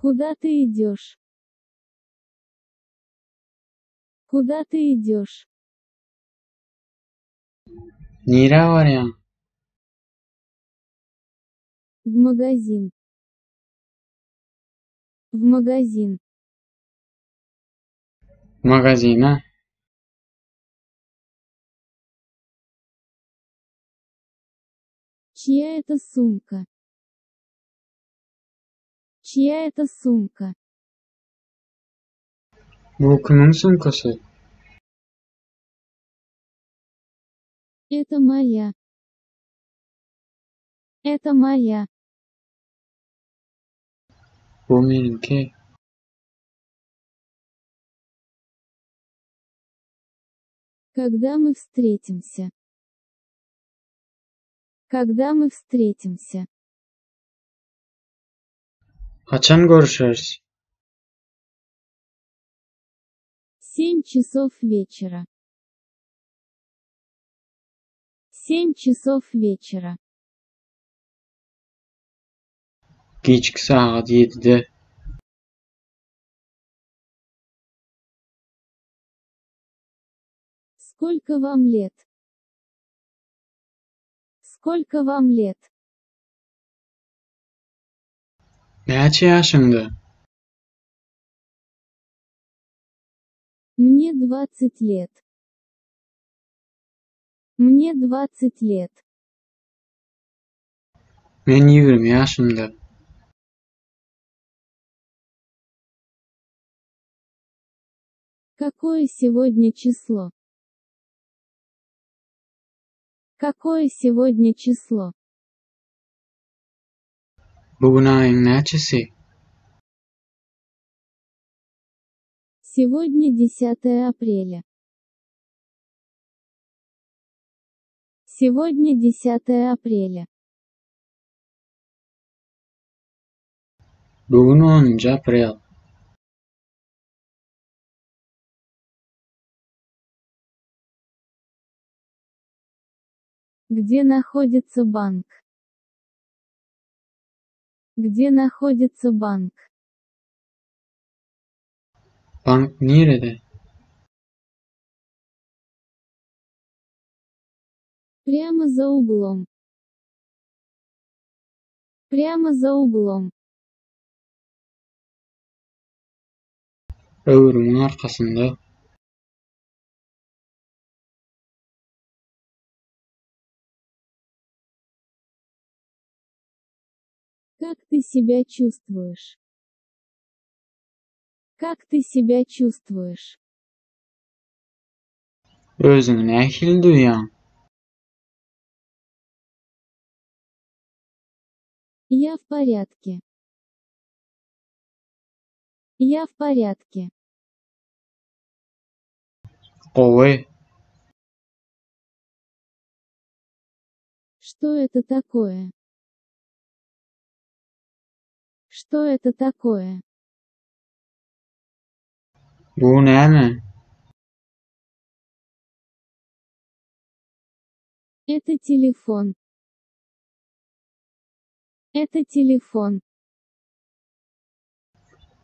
Куда ты идешь? Куда ты идешь? Nira varyan? В магазин. В магазин. Magazine? Чья это сумка? Чья это сумка? Bu kimin sumkası? Это моя. Это моя. Bu menimki. Когда мы встретимся? Когда мы встретимся? Qachon görüşeriz? 7 часов вечера. 7 часов вечера. Kechki saat 7'de. Сколько вам лет? Сколько вам лет? Neçe yaşında? Мне 20 лет. Мне 20 лет. Men 20 yaşımda. Какое сегодня число? Какое сегодня число? Bugün ayın neçesi? Сегодня 10 апреля. Сегодня 10 апреля. Bugün 10 April. Где находится банк? Где находится банк? Bank nerede? Прямо за углом. Прямо за углом. Öwrüňiň arkasynda. Как ты себя чувствуешь? Как ты себя чувствуешь? Özüňi nähili duýýan? Я в порядке. Я в порядке. Gowy. Что это такое? Что это такое? Bu näme? Это телефон. Это телефон.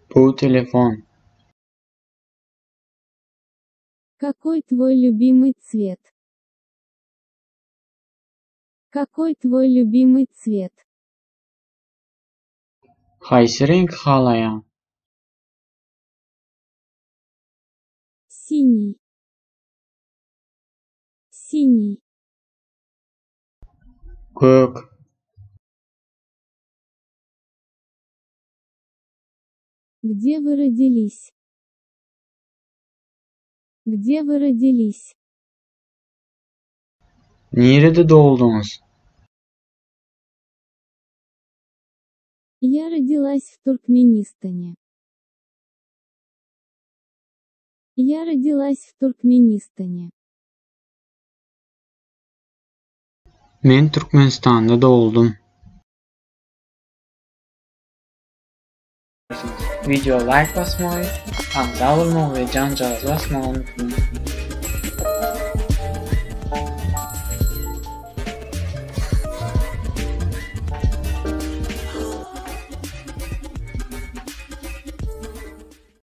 Bu telefon. Какой твой любимый цвет? Какой твой любимый цвет? Haýsy renk halaýan? Синий. Синий. Kök. Где вы родились? Где вы родились? Nerede doğulduňuz? Я родилась в Туркменистане. Я родилась в Туркменистане. Men Türkmenistanda doğuldum. Video like basmayı, abone olmayı ve can cihaz basmayı unutmayın.